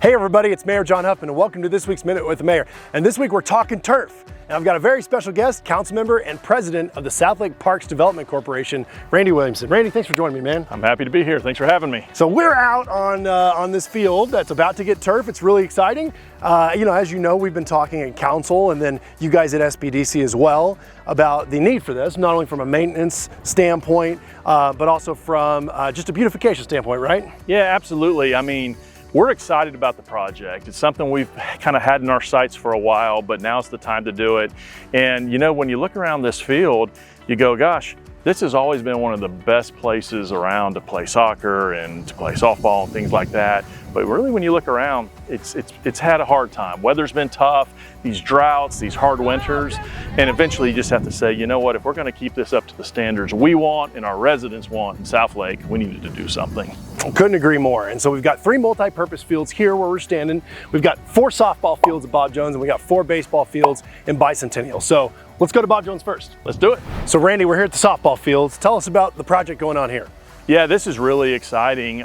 Hey everybody, it's Mayor John Huffman and welcome to this week's Minute with the Mayor. And this week we're talking turf. And I've got a very special guest, Councilmember and President of the Southlake Parks Development Corporation, Randy Williamson. Randy, thanks for joining me, man. I'm happy to be here. Thanks for having me. So we're out on this field that's about to get turf. It's really exciting. As you know, we've been talking at council and then you guys at SBDC as well about the need for this, not only from a maintenance standpoint, but also from just a beautification standpoint, right? Yeah, absolutely. I mean, we're excited about the project. It's something we've kind of had in our sights for a while, but now's the time to do it. And you know, when you look around this field, you go, gosh, this has always been one of the best places around to play soccer and to play softball and things like that. But really, when you look around, it's had a hard time. Weather's been tough, these droughts, these hard winters, and eventually you just have to say, you know what, if we're gonna keep this up to the standards we want and our residents want in Southlake, we needed to do something. Couldn't agree more. And so we've got 3 multi-purpose fields here where we're standing. We've got 4 softball fields at Bob Jones and we got 4 baseball fields in Bicentennial. So let's go to Bob Jones first. Let's do it. So Randy, we're here at the softball fields. Tell us about the project going on here. Yeah, this is really exciting.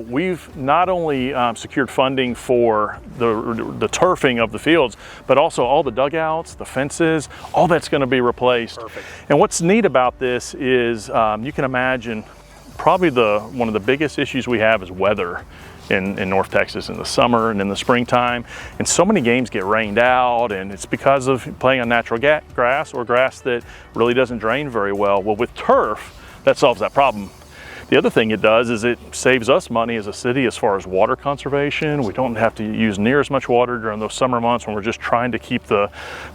We've not only secured funding for the turfing of the fields, but also all the dugouts, the fences, all that's going to be replaced. Perfect. And what's neat about this is you can imagine probably one of the biggest issues we have is weather in North Texas in the summer and in the springtime. And so many games get rained out, and it's because of playing on natural grass or grass that really doesn't drain very well. Well, with turf, that solves that problem. The other thing it does is it saves us money as a city as far as water conservation. We don't have to use near as much water during those summer months when we're just trying to keep the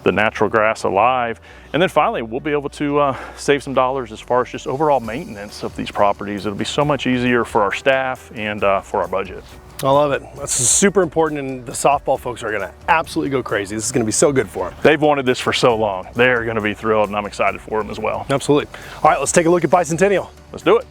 natural grass alive. And then finally, we'll be able to save some dollars as far as just overall maintenance of these properties. It'll be so much easier for our staff and for our budget. I love it. That's super important, and the softball folks are gonna absolutely go crazy. This is gonna be so good for them. They've wanted this for so long. They're gonna be thrilled, and I'm excited for them as well. Absolutely. All right, let's take a look at Bicentennial. Let's do it.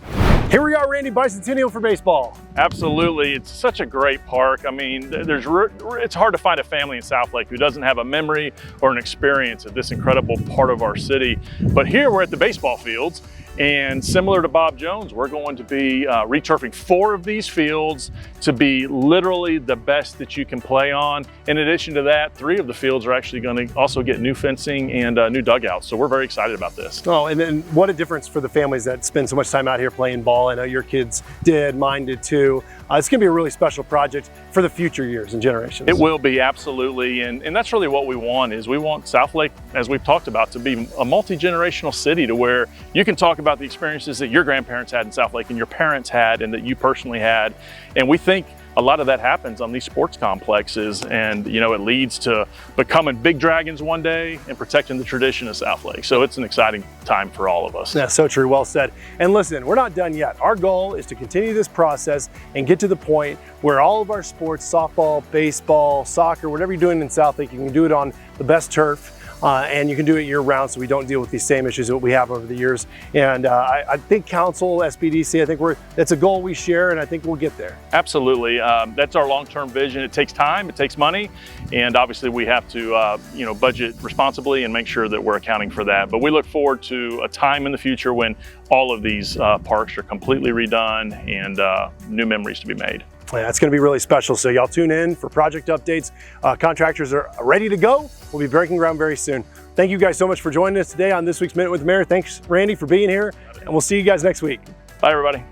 Here we are, Randy, Bicentennial for baseball. Absolutely, it's such a great park. I mean, it's hard to find a family in Southlake who doesn't have a memory or an experience of this incredible part of our city. But here we're at the baseball fields, and similar to Bob Jones, we're going to be returfing 4 of these fields to be literally the best that you can play on. In addition to that, 3 of the fields are actually going to also get new fencing and new dugouts. So we're very excited about this. Oh, and then what a difference for the families that spend so much time out here playing ball. I know your kids did, mine did too. It's going to be a really special project for the future years and generations. It will be, absolutely. And that's really what we want, is we want Southlake, as we've talked about, to be a multi-generational city to where you can talk about the experiences that your grandparents had in Southlake and your parents had and that you personally had. And we think a lot of that happens on these sports complexes, and you know, it leads to becoming big dragons one day and protecting the tradition of Southlake. So it's an exciting time for all of us. Yeah, so true, well said. And listen, we're not done yet. Our goal is to continue this process and get to the point where all of our sports, softball, baseball, soccer, whatever you're doing in Southlake, you can do it on the best turf. And you can do it year round, so we don't deal with these same issues that we have over the years. And I think council, SBDC, I think that's a goal we share, and I think we'll get there. Absolutely, that's our long-term vision. It takes time, it takes money, and obviously we have to budget responsibly and make sure that we're accounting for that. But we look forward to a time in the future when all of these parks are completely redone and new memories to be made. Yeah, it's going to be really special. So y'all tune in for project updates. Contractors are ready to go. We'll be breaking ground very soon. Thank you guys so much for joining us today on this week's Minute with the Mayor. Thanks, Randy, for being here, and we'll see you guys next week. Bye, everybody.